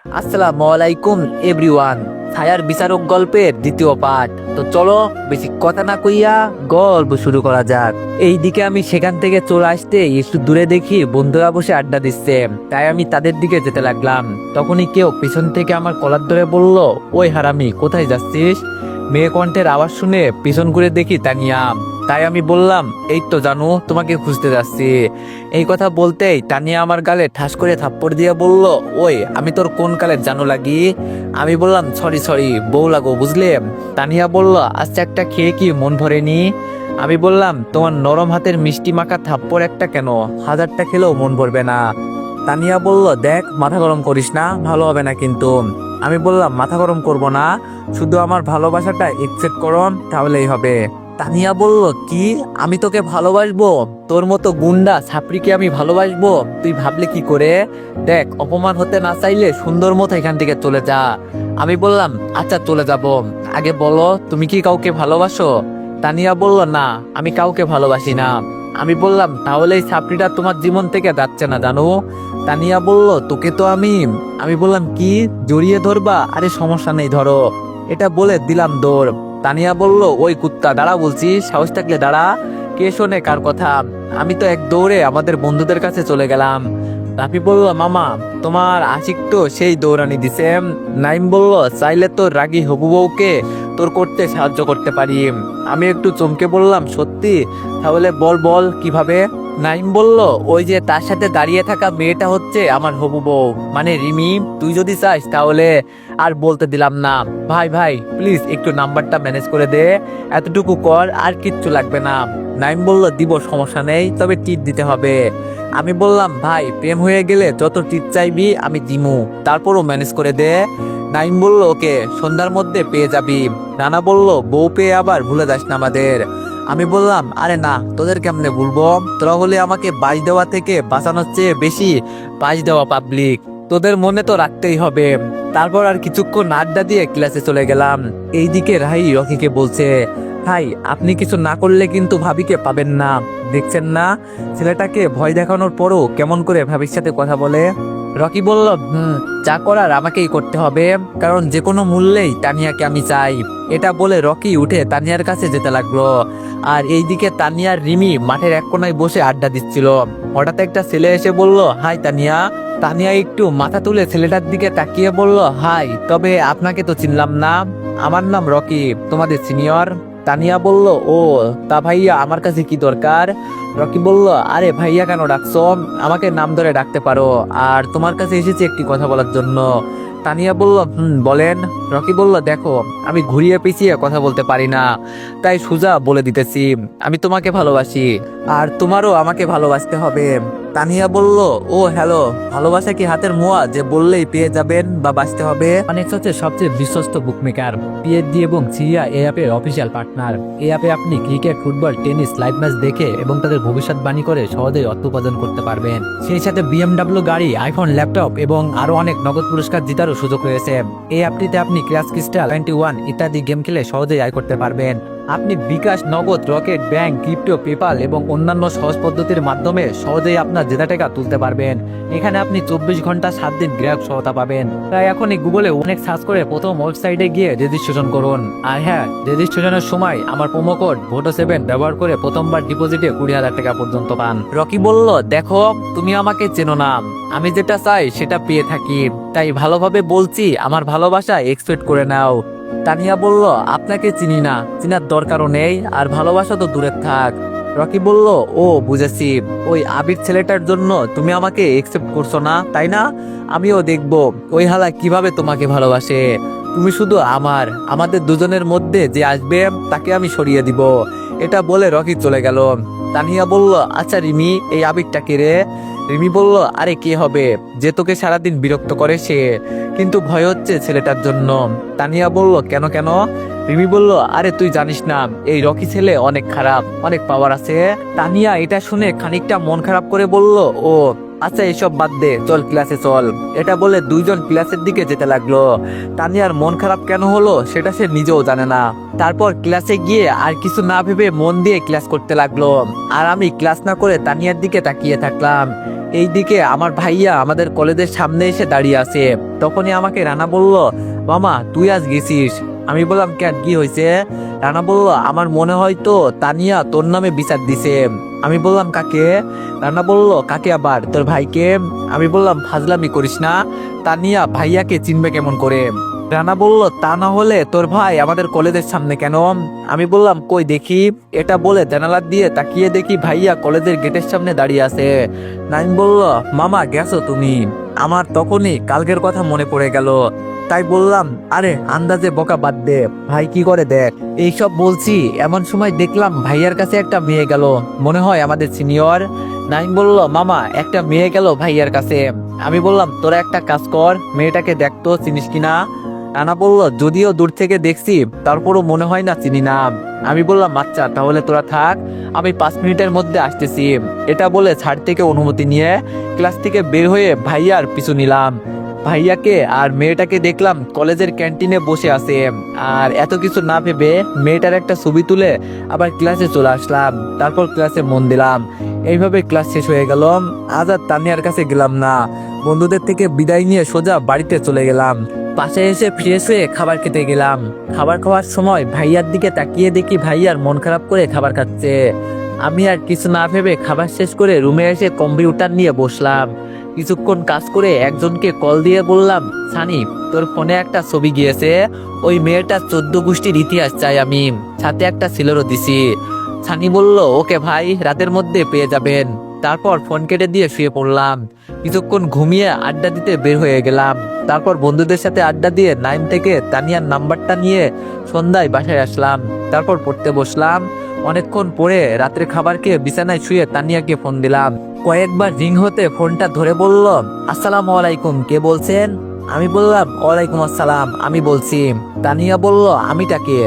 আসসালামু আলাইকুম এভরিওয়ান। ছায়ার বিচারক গল্পের দ্বিতীয় পার্ট। তো চলো বেশি কথা না কইয়া গল্প শুরু করা যাক। এইদিকে আমি সেখান থেকে চলে আসতে একটু দূরে দেখি বন্ধুরা বসে আড্ডা দিচ্ছে, তাই আমি তাদের দিকে যেতে লাগলাম। তখনই কেউ পিছন থেকে আমার কলার ধরে বলল, ওই হারামি কোথায় যাচ্ছিস? মেয়ে কণ্ঠের আওয়াজ শুনে পিছন ঘুরে দেখি তানিয়া। তাই আমি বললাম, এই তো জানু, তোমাকে খুঁজতে যাচ্ছি। এই কথা বলতেই তানিয়া আমার গালে ঠাস করে থাপ্পড় দিয়ে বলল, ওই আমি তোর কোন কালের জানু লাগি? আমি বললাম, সরি বউ লাগো বুঝলে। তানিয়া বলল, আচ্ছা একটা খেয়ে কি মন ভরেনি? আমি বললাম, তোমার নরম হাতের মিষ্টি মাখা থাপ্পড় একটা কেন, 1000টা খেলেও মন ভরবে না। তানিয়া বলল, দেখ মাথা গরম করিস না, ভালো হবে না কিন্তু। আমি বললাম, মাথা গরম করব না, শুধু আমার ভালোবাসাটা একসেপ্ট করো, তাহলেই হবে। তানিয়া বলল, কি আমি তোকে ভালোবাসবো? তোর মতো গুন্ডা ছাপড়িকে আমি ভালোবাসবো? তুই ভাবলে কি করে? দেখ, অপমান হতে না চাইলে সুন্দর মতো এখান থেকে চলে যা। আমি বললাম, আচ্ছা চলে যাব, আগে বলো তুমি কি কাউকে ভালোবাসো? তানিয়া বলল, না আমি কাউকে ভালোবাসি না। আমি বললাম, তাহলে এই ছাপড়িটা তোমার জীবন থেকে যাচ্ছে না জানো? তানিয়া বলল, তোকে তো আমি বললাম, কি জড়িয়ে ধরবা? আরে সমস্যা নেই, ধরো। এটা বলে দিলাম দৌড়। তানিয়া বলল, ওই কুত্তা দাঁড়া বলছি, সাহস থাকলে দাঁড়া। কে শোনে কার কথা? আমি তো এক দৌড়ে আমাদের বন্ধুদের কাছে চলে গেলাম। রাফি বলল, মামা তোমার আশিক তো সেই দৌড়ানি দিছে। নাইম বলল, চাইলে তোর রাগী হবু বউকে তোর করতে সাহায্য করতে পারি। আমি একটু চমকে বললাম, সত্যি? তাহলে বল বল কিভাবে? নাইম বলল, ওই যে তার সাথে দাঁড়িয়ে থাকা মেয়েটা হচ্ছে আমার হবু বউ, মানে রিমি। তুই যদি চাস তাহলে আর বলতে দিলাম না। ভাই ভাই প্লিজ একটু নাম্বারটা ম্যানেজ করে দে, এতটুকু কর, আর কিচ্ছু লাগবে না। নাইম বলল, দিব, সমস্যা নেই, তবে টিট দিতে হবে। আমি বললাম, ভাই প্রেম হয়ে গেলে যত টিট চাইবি আমি দিমু, তারপরও ম্যানেজ করে দে। নাইম বলল, ওকে, সন্ধ্যার মধ্যে পেয়ে যাবি। নানা বলল, বউ পেয়ে আবার ভুলে যাস না আমাদের। আমি বললাম, আরে না, তোদের কেমনে ভুলবো? তোরা হলে আমাকে বাজ দেওয়া থেকে বাঁচানোর চেয়ে বেশি বাজ দেওয়া পাবলিক, তোদের মনে তো রাখতেই হবে। তারপর আর কিছুক্ষণ আড্ডা দিয়ে ক্লাসে চলে গেলাম। এইদিকে রাহি রকিকে বলছে, ভাই আপনি কিছু না করলে কিন্তু ভাবিকে পাবেন না, দেখছেন না ছেলেটাকে ভয় দেখানোর পরও কেমন করে ভাবির সাথে কথা বলে। রকি বলল, যা করার আমাকেই করতে হবে, কারণ যে কোনো মূল্যেই তানিয়াকে আমি চাই। এটা বলে রকি উঠে তানিয়ার কাছে যেতে লাগলো। আর এইদিকে তানিয়ার রিমি মাঠের এক কোনায় বসে আড্ডা দিচ্ছিল। হঠাৎ একটা ছেলে এসে বলল, হাই তানিয়া। তানিয়া একটু মাথা তুলে ছেলেটার দিকে তাকিয়ে বলল, হাই, তবে আপনাকে তো চিনলাম না। আমার নাম রকি, তোমাদের সিনিয়র। তানিয়া বলল, ও তা ভাইয়া আমার কাছে কি দরকার? রকি বলল, আরে ভাইয়া কেন ডাকছো? আমাকে নাম ধরে ডাকতে পারো, আর তোমার কাছে এসেছি একটি কথা বলার জন্য। তানিয়া বলল, বলেন। রকি বলল, দেখো আমি ঘুরিয়ে পিছিয়ে কথা বলতে পারি না, তাই সোজা বলে দিতেছি, আমি তোমাকে ভালোবাসি, আর তোমারও আমাকে ভালোবাসতে হবে। তানিয়া বলল, ও হ্যালো, ভালোবাসা কি হাতের মোয়া যে বললেই পেয়ে যাবেন বা বাঁচতে হবে? অনেক হচ্ছে সবচেয়ে বিশ্বস্ত বুকমেকার, পিএইচডি এবং সিরিয়া এই অ্যাপের অফিসিয়াল পার্টনার। এই অ্যাপে আপনি cricket, football, tennis live match দেখে এবং তাদের ভবিষ্যৎবাণী করে সহজেই অর্থ উপার্জন করতে পারবেন। সেই সাথে বিএমডব্লিউ গাড়ি, আইফোন, ল্যাপটপ এবং আরো অনেক নগদ পুরস্কার জেতারও সুযোগ রয়েছে। এই অ্যাপটিতে আপনি ক্র্যাশ ক্রিস্টাল 21 ইত্যাদি গেম খেলে সহজেই আয় করতে পারবেন। আপনি বিকাশ, নগদ, রকেট, ব্যাংক, ক্রিপ্টো, পেপাল এবং অন্যান্য সহজ পদ্ধতির মাধ্যমে সহজেই আপনার জেতা টাকা তুলতে পারবেন। এখানে আপনি 24 ঘন্টা 7 দিন গ্রাহক সহায়তা পাবেন। তাই এখনই গুগলে অনেক সার্চ করে প্রথম ওয়েবসাইটে গিয়ে রেজিস্ট্রেশন করুন। আর হ্যাঁ, রেজিস্ট্রেশনের সময় আমার প্রোমো কোড VOTO7 ব্যবহার করে প্রথমবার ডিপোজিটে 20,000 টাকা পর্যন্ত পান। রকি বলল, দেখো তুমি আমাকে চেনো না, আমি যেটা চাই সেটা পেয়ে থাকি, তাই ভালোভাবে বলছি, আমার ভালোবাসা এক্সপেক্ট করে নাও। তানিয়া বলল, আপনাকে চিনি না, চিনার দরকারও নেই, আর ভালোবাসা তো দূরে থাক। রকি বলল, ও বুঝেছি, ওই আবির ছেলেটার জন্য তুমি আমাকে একসেপ্ট করছো না, তাই না? আমিও দেখবো ওই হালা কিভাবে তোমাকে ভালোবাসে। তুমি শুধু আমাদের দুজনের মধ্যে যে আসবে তাকে আমি সরিয়ে দিব। এটা বলে রকি চলে গেল। তানিয়া বলল, আচ্ছা রিমি, এই আবিরটা কে রে? রিমি বলল, আরে কে হবে, যে তোকে সারাদিন বিরক্ত করে সে, কিন্তু ভয় হচ্ছে ছেলেটার জন্য। তানিয়া বলল, কেন কেন? রিমি বলল, আরে তুই জানিস না, এই রকি ছেলে অনেক খারাপ, অনেক পাওয়ার আছে। তানিয়া এটা শুনে খানিকটা মন খারাপ করে বলল, ও আচ্ছা এসব বাদ দে, চল ক্লাসে চল। এটা বলে দুইজন ক্লাসের দিকে যেতে লাগলো। তানিয়ার মন খারাপ কেন হলো সেটা সে নিজেও জানে না। তারপর ক্লাসে গিয়ে আর কিছু না ভেবে মন দিয়ে ক্লাস করতে লাগলো। আর আমি ক্লাস না করে তানিয়ার দিকে তাকিয়ে থাকলাম। এইদিকে আমার ভাইয়া আমাদের কলেজের সামনে এসে দাঁড়িয়ে আছে। তখনই আমাকে রানা বলল, মামা তুই আজ গেছিস? আমি বললাম, কেন, কি হয়েছে? রানা বলল, আমার মনে হয় তো তানিয়া তোর নামে বিচার দিছে। আমি বললাম, কাকে? রানা বলল, কাকে আবার? তোর ভাইকে। আমি বললাম, ফাজলামি করিস না, তানিয়া ভাইয়াকে চিনবে কেমন করে? রানা বলল, তা না হলে তোর ভাই আমাদের কলেজের সামনে কেন? আমি বললাম, কই দেখি। এটা বলে জানালা দিয়ে তাকিয়ে দেখি ভাইয়া কলেজের গেটের সামনে দাঁড়িয়ে আছে। নাইম বলল, মামা গেছো তুমি? আমার তখনই কালকের কথা মনে পড়ে গেল। তাই বললাম, আরে আন্দাজে বকা বাদ দে, ভাই কি করে দেখ। এইসব বলছি এমন সময় দেখলাম ভাইয়ার কাছে একটা মেয়ে গেল, মনে হয় আমাদের সিনিয়র। নাইম বলল, মামা একটা মেয়ে গেল ভাইয়ার কাছে। আমি বললাম, তোরা একটা কাজ কর, মেয়েটাকে দেখতো চিনিস কিনা। রানা বলল, যদিও দূর থেকে দেখছি তারপরও মনে হয় না চিনি না। আমি বললাম, আচ্ছা তাহলে তোরা থাক, আমি 5 মিনিটের মধ্যে আসতেছি। এটা বলে ছাড় থেকে অনুমতি নিয়ে ক্লাস থেকে বের হয়ে ভাইয়ার পিছু নিলাম। ভাইয়াকে আর মেয়েটাকে দেখলাম কলেজের ক্যান্টিনে বসে আছে। আর এত কিছু না ভেবে মেয়েটার একটা ছবি তুলে আবার ক্লাসে চলে আসলাম। তারপর ক্লাসে মন দিলাম। এইভাবে ক্লাস শেষ হয়ে গেল। আজ আর তানিয়ার কাছে গেলাম না, বন্ধুদের থেকে বিদায় নিয়ে সোজা বাড়িতে চলে গেলাম। পাশে এসে ফ্রেশ হয়ে খাবার খেতে গেলাম। খাবার খাওয়ার সময় ভাইয়ার দিকে তাকিয়ে দেখি ভাইয়ার মন খারাপ করে খাবার খাচ্ছে। আমি আর কিছু না ভেবে খাবার শেষ করে রুমে এসে কম্পিউটার নিয়ে বসলাম। কিছুক্ষণ কাজ করে একজনকে কল দিয়ে বললাম, সানি তোর ফোনে একটা ছবি গিয়েছে, ওই মেয়েটার 14 গোষ্ঠীর ইতিহাস চাই আমি, সাথে একটা ছেলেরও দিছি। সানি বলল, ওকে ভাই, রাতের মধ্যে পেয়ে যাবেন। তারপর ফোন কেটে দিয়ে শুয়ে পড়লাম। কিছুক্ষণ ঘুমিয়ে আড্ডা দিতে বের হয়ে গেলাম। তারপর বন্ধুদের সাথে আড্ডা দিয়ে নাইম থেকে তানিয়ার নাম্বারটা নিয়ে সন্ধ্যায় বাসায় আসলাম। তারপর পড়তে বসলাম। অনেকক্ষণ পরে রাত্রে খাবার খেয়ে বিছানায় শুয়ে তানিয়াকে ফোন দিলাম। কয়েকবার রিং হতে ফোনটা ধরে বলল, আসসালামু আলাইকুম, কে বলছেন? আমি বললাম, ওয়ালাইকুম আসসালাম, আমি বলছি। তানিয়া বলল, আমিটা কে?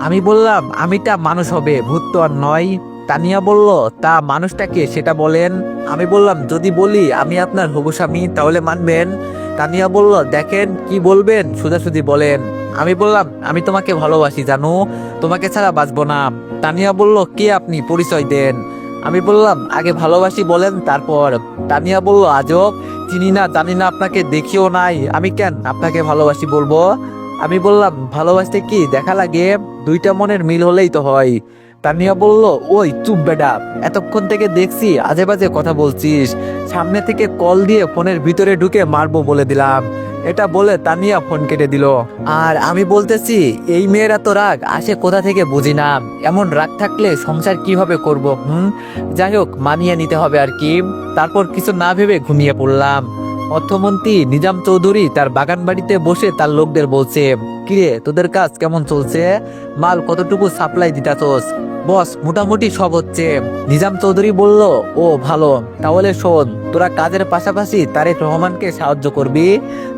আমি বললাম, আমিটা মানুষ হবে, ভূত তো আর নয়। তানিয়া বলল, তা মানুষটা কে সেটা বলেন। আমি বললাম, যদি বলি আমি আপনার হবু স্বামী তাহলে মানবেন? তানিয়া বলল, দেখেন কি বলবেন সোজাসুজি বলেন। আমি বললাম, আমি তোমাকে ভালোবাসি জানো, তোমাকে ছাড়া বাঁচবো না। তানিয়া বলল, কে আপনি, পরিচয় দেন। আমি বললাম, আগে ভালোবাসি বলেন তারপর। তানিয়া বলল, আজব, চিনি না জানি না, আপনাকে দেখিও নাই, আমি কেন আপনাকে ভালোবাসি বলবো? আমি বললাম, ভালোবাসতে কি দেখা লাগে, দুইটা মনের মিল হলেই তো হয়। তানিয়া বলল, ওই চুপ বেটা, এতক্ষণ থেকে দেখছি আজে বাজে কথা বলছিস, সামনে থেকে কল দিয়ে ফোনের ভিতরে ঢুকে মারবো বলে দিলাম। এটা বলে তানিয়া ফোন কেটে দিল। আর আমি বলতেছি, এই মেয়েরা তো রাগ আসে কোথা থেকে বুঝি না, এমন রাগ থাকলে সংসার কিভাবে করব? যাই হোক, মানিয়ে নিতে হবে আর কি। তারপর কিছু না ভেবে ঘুমিয়ে পড়লাম। অর্থমন্ত্রী নিজাম চৌধুরী তার বাগান বাড়িতে বসে তার লোকদের বলছে, কিরে তোদের কাজ কেমন চলছে, মাল কতটুকু সাপ্লাই দিতাছস? বস, মোটামুটি সব হচ্ছে। নিজাম চৌধুরী বলল, ও ভালো, তাহলে শোন, তোরা কাজের পাশাপাশি তারেক রহমানকে সাহায্য করবি,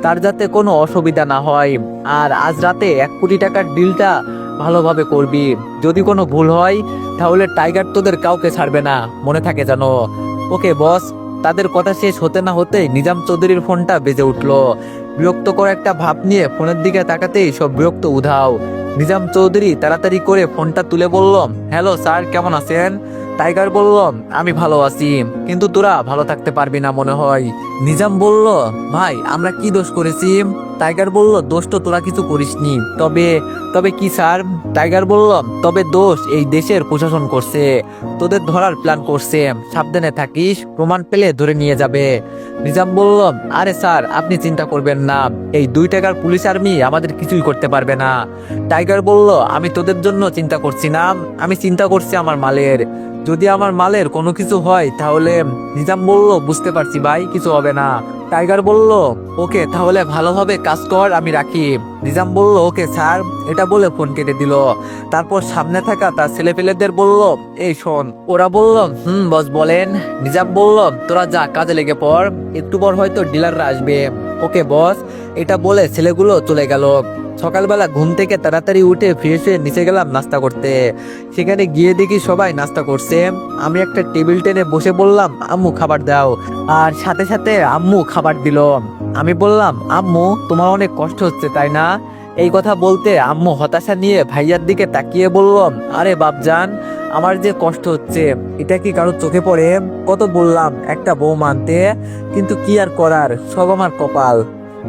তার যাতে কোনো অসুবিধা না হয়। আর আজ রাতে 1 কোটি টাকার ডিলটা ভালোভাবে করবি। যদি কোনো ভুল হয় তাহলে টাইগার তোদের কাউকে ছাড়বে না, মনে থাকে জানো। ওকে বস। তাদের কথা শেষ হতে না হতেই নিজাম চৌধুরীর ফোনটা বেজে উঠলো। বিরক্তকর একটা ভাব নিয়ে ফোনের দিকে তাকাতেই সব বিরক্ত উধাও। নিজাম চৌধুরী তাড়াতাড়ি করে ফোনটা তুলে বলল, হ্যালো স্যার, কেমন আছেন? টাইগার বলল, আমি ভালো আছি, কিন্তু তোরা ভালো থাকতে পারবি না মনে হয়। নিজাম বলল, ভাই আমরা কি দোষ করেছি? টাইগার বলল, দোষ তো তোরা কিছু করিসনি, তবে তবে কি স্যার? টাইগার বলল, তবে দোষ এই দেশের প্রশাসন করছে, তোদের ধরার প্ল্যান করছে, সাবধানে থাকিস, প্রমাণ পেলে ধরে নিয়ে যাবে। নিজাম বলল, আরে স্যার আপনি চিন্তা করবেন না, এই 2 টাকার পুলিশ আর্মি আমাদের কিছুই করতে পারবে না। টাইগার বলল, আমি তোদের জন্য চিন্তা করছি না, আমি চিন্তা করছি আমার মালের। যদি আমার মালের কোনো কিছু হয় তাহলে। নিজাম বলল, বুঝতে পারছি ভাই, কিছু হবে না। টাইগার বলল, ওকে তাহলে ভালোভাবে কাজ কর, আমি রাখি। নিজাম বলল, ওকে স্যার। এটা বলে ফোন কেটে দিল। তারপর সামনে থাকা তার ছেলেপেলেদের বলল, এই শোন। ওরা বলল, বস বলেন। নিজাম বলল, তোরা যা কাজে লেগে পড়, একটু পর হয়তো ডিলাররা আসবে। ওকে বস। এটা বলে ছেলেগুলো চলে গেল। সকালবেলা ঘুম থেকে তাড়াতাড়ি উঠে ফ্রেশ হয়ে নিচে গেলাম নাস্তা করতে। সেখানে গিয়ে দেখি সবাই নাস্তা করছে। আমি একটা টেবিল টেনে বসে বললাম, আম্মু খাবার দাও। আর সাথে সাথে আম্মু খাবার দিল। আমি বললাম, আম্মু তোমার অনেক কষ্ট হচ্ছে তাই না? এই কথা বলতে আম্মু হতাশা নিয়ে ভাইয়ার দিকে তাকিয়ে বলল, আরে বাপজান, আমার যে কষ্ট হচ্ছে এটা কি কারো চোখে পড়ে? কত বললাম একটা বউ মানতে, কিন্তু কি আর করার, সব আমার কপাল।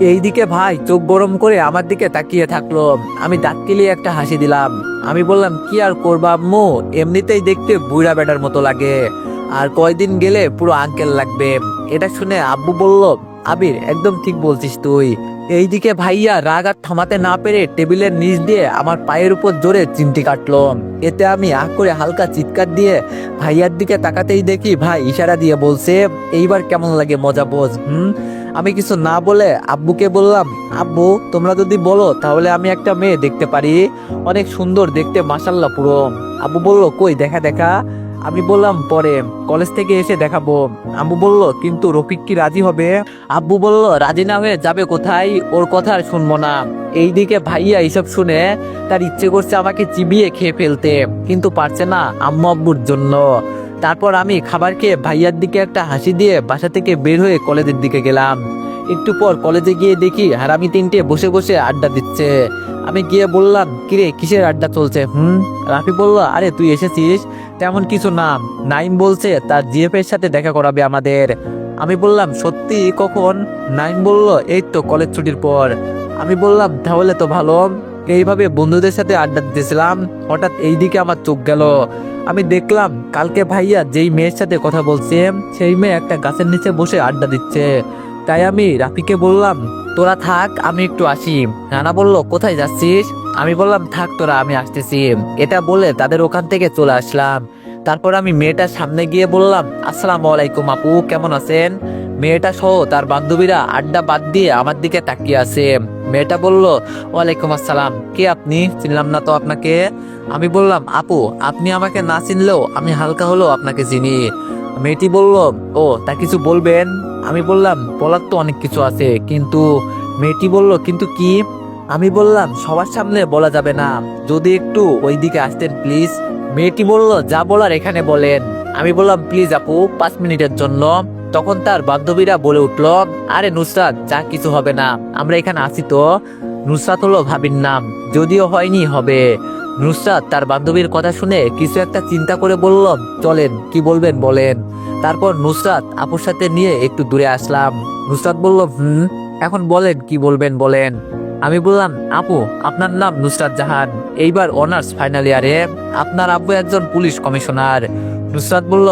এইদিকে ভাই চোখ গরম করে আমার দিকে তাকিয়ে থাকলো। আমি দাঁত কেলিয়ে একটা হাসি দিলাম। আমি বললাম, কি আর করবা আম্মু, এমনিতেই দেখতে বুড়া বেটার মতো লাগে, আর কয়দিন গেলে পুরো আঙ্কেল লাগবে। এটা শুনে আব্বু বলল, আবির একদম ঠিক বলছিস তুই। এইদিকে ভাইয়া রাগ আর থামাতে না পেরে টেবিলের নিচ দিয়ে আমার পায়ের উপর জোরে চিমটি কাটলো। এতে আমি আগ করে হালকা চিৎকার দিয়ে ভাইয়ার দিকে তাকাতেই দেখি ভাই ইশারা দিয়ে বলছে, এইবার কেমন লাগে মজা বোঝ। আমি কিছু না বলে আব্বুকে বললাম, আব্বু তোমরা যদি বলো তাহলে আমি একটা মেয়ে দেখতে পারি, অনেক সুন্দর দেখতে মাশাল্লাহ পুরো। আব্বু বলল, কই দেখা দেখা। আমি বললাম, পরে কলেজ থেকে এসে দেখাবো। আব্বু বলল, কিন্তু রফিক কি রাজি হবে? আব্বু বলল, রাজি না হয়ে যাবে কোথায়, ওর কথা আর শুনবো না। এইদিকে ভাইয়া এইসব শুনে তার ইচ্ছে করছে আমাকে চিবিয়ে খেয়ে ফেলতে, কিন্তু পারছে না আম্মু আব্বুর জন্য। তারপর আমি খাবার খেয়ে ভাইয়ার দিকে একটা হাসি দিয়ে বাসা থেকে বের হয়ে কলেজের দিকে গেলাম। একটু পর কলেজে গিয়ে দেখি হারামি তিনটে বসে বসে আড্ডা দিচ্ছে। আমি গিয়ে বললাম, কিরে কিসের আড্ডা চলছে? রাফি বলল, আরে তুই এসেছিস? তেমন কিছু না, নাইম বলছে তার জিএফ এর সাথে দেখা করাবে আমাদের। আমি বললাম, সত্যি? কখন? নাইম বলল, এই তো কলেজ ছুটির পর। আমি বললাম, তাহলে তো ভালো। এইভাবে বন্ধুদের সাথে আড্ডা দিতেছিলাম, হঠাৎ এইদিকে আমার চোখ গেল। আমি দেখলাম কালকে ভাইয়া যেই মেয়ের সাথে কথা বলছে সেই মেয়ে একটা গাছের নিচে বসে আড্ডা দিচ্ছে। তাই আমি রাফিকে বললাম, তোরা থাক, আমি একটু আসি। রানা বলল, কোথায় যাচ্ছিস? আমি বললাম, থাক তোরা, আমি আসতেছি। এটা বলে তাদের ওখান থেকে চলে আসলাম। তারপর আমি মেয়েটার সামনে গিয়ে বললাম, আসসালামু আলাইকুম আপু, কেমন আছেন? মেয়েটা সহ তার বান্ধবীরা আড্ডা বাদ দিয়ে আমার দিকে তাকিয়ে আছে। মেয়েটা বলল, ওয়ালাইকুম আসসালাম, কে আপনি? চিনলাম না তো আপনাকে। আমি বললাম, আপু আপনি আমাকে না চিনলেও আমি হালকা হলেও আপনাকে চিনি। মেয়েটি বলল, ও তা কিছু বলবেন? আমি বললাম, বলার তো অনেক কিছু আছে, কিন্তু। মেয়েটি বলল, কিন্তু কি? আমি বললাম, সবার সামনে বলা যাবে না, যদি একটু ওইদিকে আসতেন প্লিজ। মেয়েটি বলল, যা বলার এখানে বলেন। আমি বললাম, প্লিজ আপু 5 মিনিটের জন্য। তখন তার বান্ধবীরা বলে উঠল, আরে নুসরাত, যা কিছু হবে না, আমরা এখানে আছি তো। নুসরাত হলো ভাবির নাম, যদিও হয়নি, হবে। নুসরাত তার বান্ধবীর কথা শুনে কিছু একটা চিন্তা করে বলল, চলেন, কি বলবেন বলেন। তারপর নুসরাত আপুর সাথে নিয়ে একটু দূরে আসলাম। নুসরাত বলল, এখন বলেন কি বলবেন বলেন। আমি বললাম, আপু আপনার নাম নুসরাত জাহান, এইবার অনার্স ফাইনাল ইয়ারে, আপনার আব্বু একজন পুলিশ কমিশনার। নুসরাত বলল,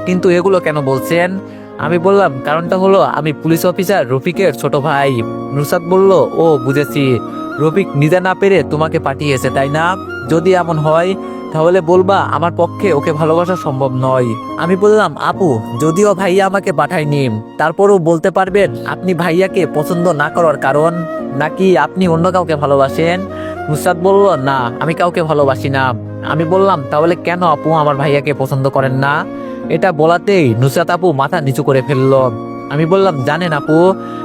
কিন্তু এগুলো কেন বলছেন? আমি বললাম, কারণটা হলো আমি পুলিশ অফিসার রফিকের ছোট ভাই। নুসরাত বলল, ও বুঝেছি, রফিক নিজে না পেরে তোমাকে পাঠিয়েছে তাই না? যদি এমন হয় তাহলে বলবা আমার পক্ষে ওকে ভালোবাসা সম্ভব নয়। আমি বললাম, আপু যদিও ভাইয়া আমাকে পাঠায়নি, তারপরও বলতে পারবেন আপনি ভাইয়াকে পছন্দ না করার কারণ, নাকি আপনি অন্য কাউকে ভালোবাসেন? নুসরাত বলল, না আমি কাউকে ভালোবাসি না। আমি বললাম, তাহলে কেন আপু আমার ভাইয়াকে পছন্দ করেন না? এটা বলাতেই নুসরাত আপু মাথা নিচু করে ফেলল। আমি বললাম, জানেন আপু,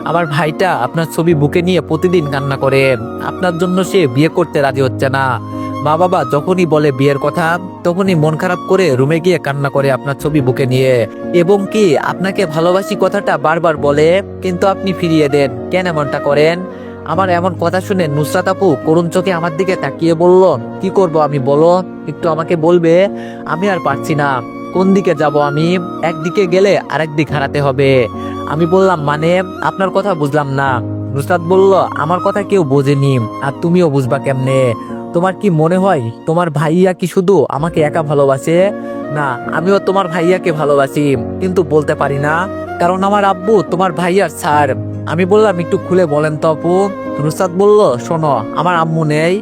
আমার ভাইটা আপনার ছবি বুকে নিয়ে প্রতিদিন কান্না করে, আপনার জন্য সে বিয়ে করতে রাজি হচ্ছে না। মা বাবা যখনই বলে বিয়ের কথা, তখনই মন খারাপ করে রুমে গিয়ে কান্না করে আপনার ছবি বুকে নিয়ে, এবং কি আপনাকে ভালোবাসি কথাটা বারবার বলে, কিন্তু আপনি ফিরিয়ে দেন। কেন এমনটা করেন? আমার এমন কথা শুনে নুসরাত আপু করুণ চোখে আমার দিকে তাকিয়ে বলল, কি করব আমি বলো, একটু আমাকে বলবে? আমি আর পারছি না, কোন দিকে যাব আমি? একদিকে গেলে আরেক দিক হারাতে হবে। আমি বললাম, মানে আপনার কথা বুঝলাম না। নুসরাত বলল, আমার কথা কেউ বোঝেনি, আর তুমিও বুঝবা কেমনে? তোমার কি মনে হয় তোমার ভাইয়া কি শুধু আমাকে একা ভালোবাসে? না, আমিও তোমার ভাইয়াকে ভালোবাসি, কিন্তু বলতে পারি না, কারণ আমার আব্বু তোমার ভাইয়ার স্যার। আমি বললাম, একটু খুলে বলেন তো আপু। নুসরাত বলল, শোনো, আমার আম্মু নেই,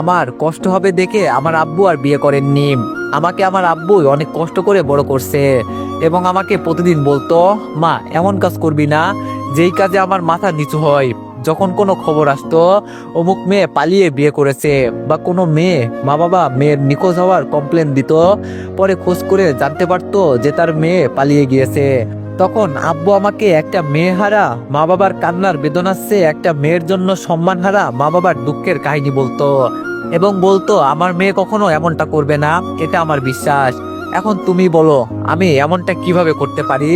আমার কষ্ট হবে দেখে আমার আব্বু আর বিয়ে করেননি। আমাকে আমার আব্বু অনেক কষ্ট করে বড় করছে, এবং আমাকে প্রতিদিন বলতো, মা এমন কাজ করবি না যেই কাজে আমার মাথা নিচু হয়। যখন কোনো খবর আসতো অমুক মেয়ে পালিয়ে বিয়ে করেছে, বা কোনো মেয়ে মা বাবা মেয়ের নিখোঁজ হওয়ার কমপ্লেন দিত, পরে খোঁজ করে জানতে পারতো যে তার মেয়ে পালিয়ে গিয়েছে, তখন আব্বু আমাকে একটা মেয়ে হারা মা বাবার কান্নার বেদনার চেয়ে একটা মেয়ের জন্য সম্মান হারা মা বাবার দুঃখের কাহিনী বলতো, এবং বলতো আমার মেয়ে কখনো এমনটা করবে না, এটা আমার বিশ্বাস। এখন তুমি বলো আমি এমনটা কিভাবে করতে পারি?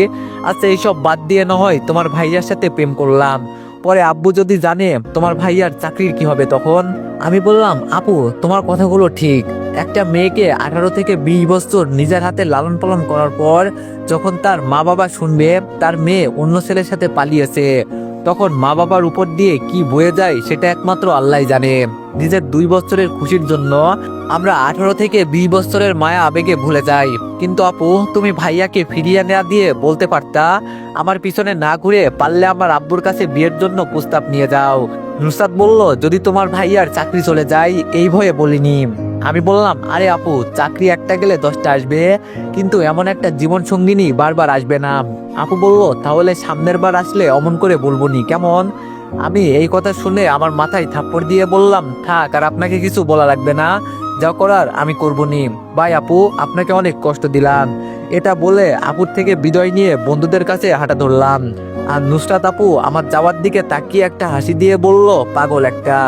আচ্ছা এইসব বাদ দিয়ে না হয় তোমার ভাইয়ার সাথে প্রেম করলাম, পরে আব্বু যদি জানে তোমার ভাইয়ার চাকরির কি হবে তখন? আমি বললাম, আপু তোমার কথাগুলো ঠিক। একটা মেয়েকে 18 থেকে 20 বছর নিজের হাতে লালন পালন করার পর যখন তার মা বাবা শুনবে তার মেয়ে অন্য ছেলের সাথে পালিয়েছে, তখন মা বাবার উপর দিয়ে কি বয়ে যায় সেটা একমাত্র আল্লাহই জানে। নিজের 2 বছরের খুশির জন্য আমরা 18 থেকে 20 বছরের মায়া আবেগে ভুলে যাই। কিন্তু আপু তুমি ভাইয়াকে ফিরিয়ে নেওয়া দিয়ে বলতে পারতা, আমার পিছনে না ঘুরে পারলে আমার আব্বুর কাছে বিয়ের জন্য প্রস্তাব নিয়ে যাও। নুসরাত বলল, যদি তোমার ভাইয়ার চাকরি চলে যায় এই ভয়ে বলিনি। আমি বললাম, আরে আপু চাকরি একটা গেলে 10টা আসবে, কিন্তু এমন একটা জীবন সঙ্গিনী বারবার আসবে না। আপু বলল, তাহলে সামনের বার আসলে অমন করে বলবো নি কেমন? আমি এই কথা শুনে আমার মাথায় থাপ্পড় দিয়ে বললাম, থাক আর আপনাকে কিছু বলা লাগবে না, যা করার আমি করবো নি। ভাই আপু আপনাকে অনেক কষ্ট দিলাম। এটা বলে আপুর থেকে বিদায় নিয়ে বন্ধুদের কাছে হাঁটা ধরলাম। আর নুসরাত আপু আমার যাওয়ার দিকে তাকিয়ে একটা হাসি দিয়ে বলল, পাগল একটা।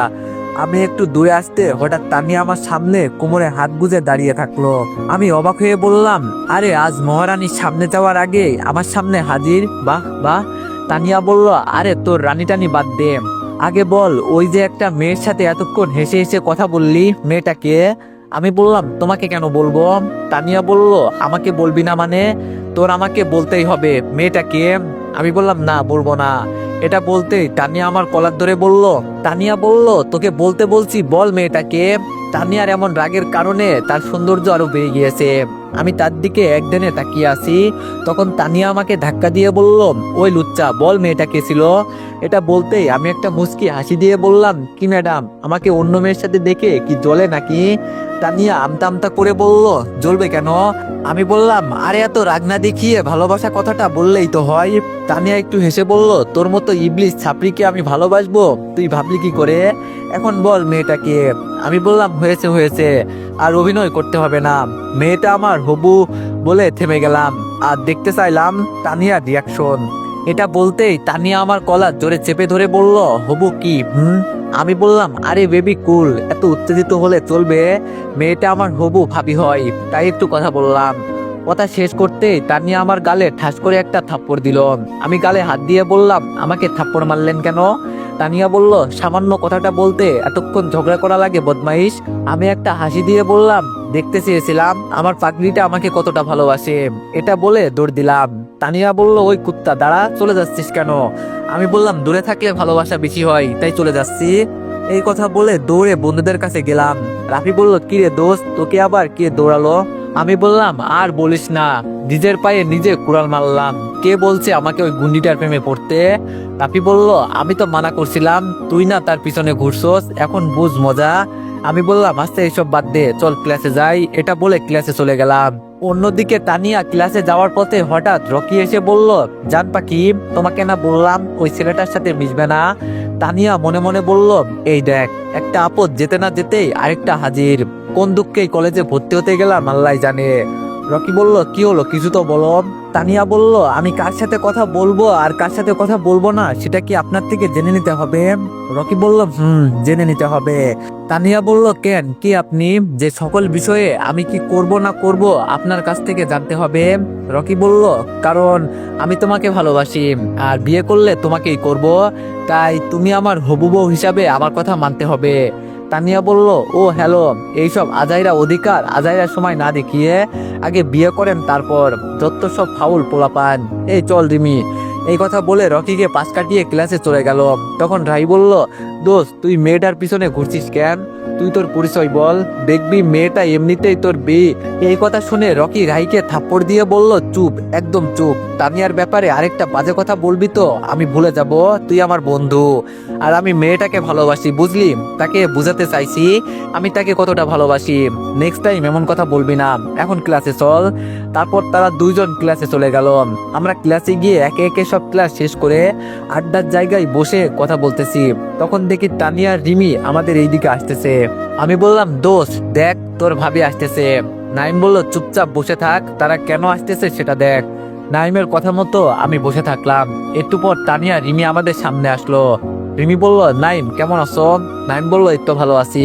আমি একটু দূরে আসতে হঠাৎ তানিয়া আমার সামনে কোমরে হাত গুজে দাঁড়িয়ে থাকলো। আমি অবাক হয়ে বললাম, আরে আজ মহারানীর সামনে যাওয়ার আগে আমার সামনে হাজির, বাহ বাহ। তানিয়া বলল, আরে তোর রানী টানি বাদ দে, আগে বল ওই যে একটা মেয়ের সাথে এতক্ষণ হেসে হেসে কথা বললি, মেয়েটাকে? আমি বললাম, তোমাকে কেন বলবো? তানিয়া বলল, আমাকে বলবি না মানে? তোর আমাকে বলতেই হবে, মেয়েটাকে? আমি বললাম, না বলবো না। এটা বলতেই তানিয়া আমার কলার ধরে বলল, তানিয়া বলল, তোকে বলতে বলছি, বল মেয়েটাকে। তানিয়ার এমন রাগের কারণে তার সৌন্দর্য আরো বেড়ে গিয়েছে। আমি তার দিকে একদিনে তাকিয়ে আছি, তখন তানিয়া আমাকে ধাক্কা দিয়ে বলল, ওই লুচ্চা বল মেয়েটা কে ছিল? এটা বলতেই আমি একটা মুচকি হাসি দিয়ে বললাম, কি ম্যাডাম আমাকে অন্য মেয়ের সাথে দেখে কি জ্বলে নাকি? তানিয়া আমতা আমতা করে বলল, জ্বলবে কেন? আমি বললাম, আরে এত রাগ না দেখিয়ে ভালোবাসা কথাটা বললেই তো হয়। তানিয়া একটু হেসে বলল, তোর মতো ইবলিশ ছাপড়িকে আমি ভালোবাসবো তুই ভাবলি কি করে? এখন বল মেয়েটাকে। আমি বললাম, হয়েছে হয়েছে, আর অভিনয় করতে হবে না, মেয়েটা আমার হবু। বলে থেমে গেলাম আর দেখতে চাইলাম তানিয়ার রিয়াকশন। এটা বলতেই তানিয়া আমার কলার জোরে চেপে ধরে বলল, হবু কি? আমি বললাম, আরে বেবি কুল, এত উত্তেজিত হলে চলবে? মেয়েটা আমার হবু ভাবি হয়, তাই একটু কথা বললাম। কথা শেষ করতেই তানিয়া আমার গালে ঠাস করে একটা থাপ্পড় দিল। আমি গালে হাত দিয়ে বললাম, আমাকে থাপ্পড় মারলেন কেন? তানিয়া বলল, সামান্য কথাটা বলতে এতক্ষণ ঝগড়া করা লাগে বদমাইশ? আমি একটা হাসি দিয়ে বললাম, দেখতে চেয়েছিলাম আমার পাগলিটা আমাকে কতটা ভালোবাসে। এটা বলে দৌড় দিলাম। তানিয়া বলল, ওই কুত্তা দাঁড়া, চলে যাচ্ছিস কেন? আমি বললাম, দূরে থাকলে ভালোবাসা বেশি হয়, তাই চলে যাচ্ছি। এই কথা বলে দৌড়ে বন্ধুদের কাছে গেলাম। রাফি বলল, কিরে দোস্ত, তোকে আবার কে দৌড়ালো? আমি বললাম, আর বলিস না, নিজের পায়ে নিজে কুড়াল মারলাম। কে বলছে আমাকে ওই গুন্ডিটার প্রেমে পড়তে? রাফি বলল, আমি তো মানা করছিলাম, তুই না তার পিছনে ঘুরছস, এখন বুঝ মজা। আমি বললাম, আস্তে এইসব বাদ দে, চল ক্লাসে যাই। এটা বলে ক্লাসে চলে গেলাম। অন্যদিকে তানিয়া ক্লাসে যাওয়ার পথে হঠাৎ রকি এসে বলল, জান পাখি, তোমাকে না বললাম ওই ছেলেটার সাথে মিশবে না? তানিয়া মনে মনে বলল, এই দেখ, একটা আপদ যেতে না যেতেই আরেকটা হাজির। কোন দুঃখে কলেজে ভর্তি হতে গেলাম আল্লাহ জানে। রকি বলল, কি হলো, কিছু তো বলো। তানিয়া বলল, আমি কার সাথে কথা বলবো আর কার সাথে কথা বলবো না সেটা কি আপনার থেকে জেনে নিতে হবে? রকি বলল, জেনে নিতে হবে। তানিয়া বলল, কেন, কি আপনি? যে সকল বিষয়ে আমি কি করব না করব আপনার কাছ থেকে জানতে হবে? রকি বলল, কারণ আমি তোমাকে ভালোবাসি আর বিয়ে করলে তোমাকেই করব, তাই তুমি আমার হবু বউ হিসাবে আমার কথা মানতে হবে। তানিয়া বলল, ও হ্যালো, এইসব আজাইরা অধিকার আজাইরা সময় না দেখিয়ে আগে বিয়ে করেন, তারপর যত সব ফাউল পোলাপান। এই চল রিমি। এই কথা বলে রকিকে পাশ কাটিয়ে ক্লাসে চলে গেল। তখন রাই বলল, দোস্ত তুই মেয়েটার পিছনে ঘুরছিস কেন? তুই তোর পরিচয় বল, দেখবি মেয়েটা এমনিতেই তোর বিয়ে। এই কথা শুনে রকি রাইকে থাপ্পড় দিয়ে বলল, চুপ, একদম চুপ। তানিয়ার ব্যাপারে আরেকটা বাজে কথা বলবি তো আমি ভুলে যাব, তুই আমার বন্ধু আর আমি মেয়েটাকে ভালোবাসি, বুঝলি? তাকে বুঝাতে চাইছি আমি তাকে কতটা ভালোবাসি। নেক্সট টাইম এমন কথা বলবি না, এখন ক্লাসে চল। তারপর তারা দুইজন ক্লাসে চলে গেল। আমরা ক্লাসে গিয়ে একে একে সব ক্লাস শেষ করে আড্ডার জায়গায় বসে কথা বলতেছি। তখন দেখি তানিয়া আর রিমি আমাদের এইদিকে আসতেছে। আমি বললাম, দোস্ত দেখ, তোর ভাবি আসতেছে। নাইম বলল, চুপচাপ বসে থাক, তারা কেন আসতেছে সেটা দেখ। নাইমের কথা মতো আমি বসে থাকলাম। একটু পর তানিয়া রিমি আমাদের সামনে আসলো। রিমি বলল, নাইম কেমন আছো? নাইম বলল, এই তো ভালো আছি।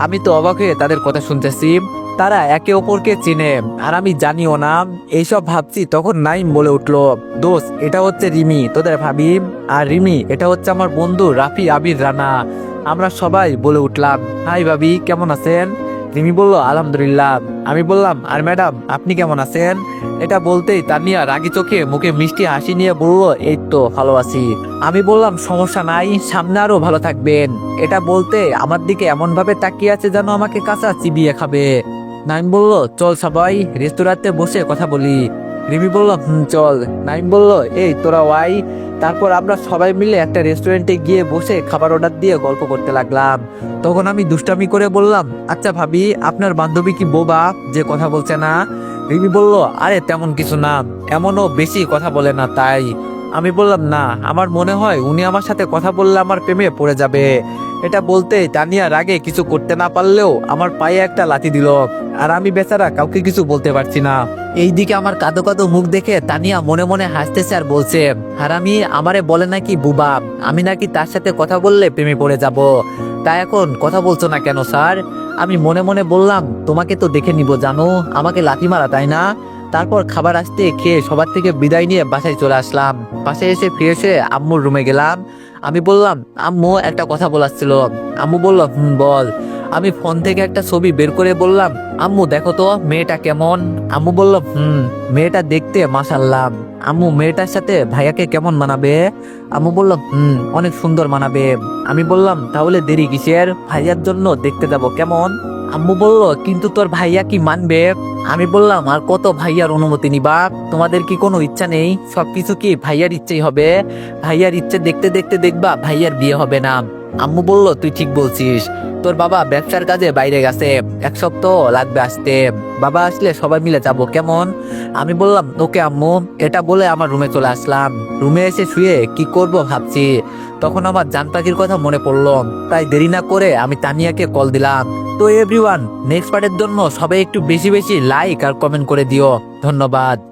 আমি তো অবাক হয়ে তাদের কথা শুনতেছি। তারা একে অপরকে চিনে আর আমি জানিও না। এইসব ভাবছি তখন নাইম বলে উঠলো, দোস্ত এটা হচ্ছে রিমি, তোদের ভাবি। আর রিমি এটা হচ্ছে আমার বন্ধু রাফি, আবির, রানা। আমরা সবাই বলে উঠলাম, হাই ভাবি, কেমন আছেন? রিমি বলল, আলহামদুলিল্লাহ। আমি বললাম, আর ম্যাডাম আপনি কেমন আছেন? এটা বলতেই তানিয়া রাগি চোখে মুখে মিষ্টি হাসি নিয়ে বলল, এই তো ভালো আছি। আমি বললাম, সমস্যা নাই, সামনে আরো ভালো থাকবেন। এটা বলতে আমার দিকে এমন ভাবে তাকিয়ে আছে যেন আমাকে কাঁচা চিবিয়ে খাবে। নাইম বলল, চল সবাই রেস্তোরাঁতে বসে কথা বলি। রিমি বলল, চল। নাইম বলল, এই তোরা ওয়াই। তারপর আমরা সবাই মিলে একটা রেস্টুরেন্টে গিয়ে বসে খাবার অর্ডার দিয়ে গল্প করতে লাগলাম। তখন আমি দুষ্টামি করে বললাম, আচ্ছা ভাবি, আপনার বান্ধবী কি বোবা যে কথা বলছে না? রিমি বলল, আরে তেমন কিছু না, এমনও বেশি কথা বলে না তাই। আমি বললাম, না, আমার মনে হয় উনি আমার সাথে কথা বললে আমার প্রেমে পড়ে যাবে। এটা বলতেই তানিয়া রাগে কিছু করতে না পারলেও আমার পায়ে একটা লাথি দিল। আর আমি বেচারা কাউকে কিছু বলতে পারছি না। এইদিকে আমার কাঁদো কাঁদো মুখ দেখে তানিয়া মনে মনে হাসতেছে আর বলছে, হারামি আমারে বলে নাকি বুবা, আমি নাকি তার সাথে কথা বললে প্রেমে পড়ে যাব। তাই এখন কথা বলছো না কেন স্যার? আমি মনে মনে বললাম, তোমাকে তো দেখে নিব জানো, আমাকে লাথি মারা তাই না? তারপর খাবার আসতে খেয়ে সবার থেকে বিদায় নিয়ে বাসায় চলে আসলাম। বাসায় এসে ফ্রেশ হয়ে আম্মুর রুমে গেলাম। আমি বললাম, আম্মু একটা কথা বলার ছিল। আম্মু বলল, বল। আমি ফোন থেকে একটা ছবি বের করে বললাম, আম্মু দেখো তো মেয়েটা কেমন। আম্মু বলল, মেয়েটা দেখতে মাশাআল্লাহ। আম্মু, মেয়েটার সাথে ভাইয়াকে কেমন মানাবে? আম্মু বলল, অনেক সুন্দর মানাবে। আমি বললাম, তাহলে দেরি কিসের, ভাইয়ার জন্য দেখতে যাব কেমন? আম্মু বলল, কিন্তু তোর ভাইয়া কি মানবে? আমি বললাম, আর কত ভাইয়ার অনুমতি নিবা? তোমাদের কি কোনো ইচ্ছা নেই? সবকিছু কি ভাইয়ার ইচ্ছেই হবে? ভাইয়ার ইচ্ছে দেখতে দেখতে দেখবা ভাইয়ার বিয়ে হবে না। আম্মু বলল, তুই ঠিক বলছিস। তোর বাবা ব্যবসার কাজে বাইরে গেছে, এক সপ্তাহ লাগবে আসতে। বাবা আসলে সবাই মিলে যাবো কেমন? আমি বললাম, ওকে আম্মু। এটা বলে আমার রুমে চলে আসলাম। রুমে এসে শুয়ে কি করব ভাবছি। তখন আমার জান পাখির কথা মনে পড়লো। তাই দেরি না করে আমি তানিয়াকে কল দিলাম। তো এভরিওয়ান, নেক্সট পার্টের জন্য সবাই একটু বেশি বেশি লাইক আর কমেন্ট করে দিও। ধন্যবাদ।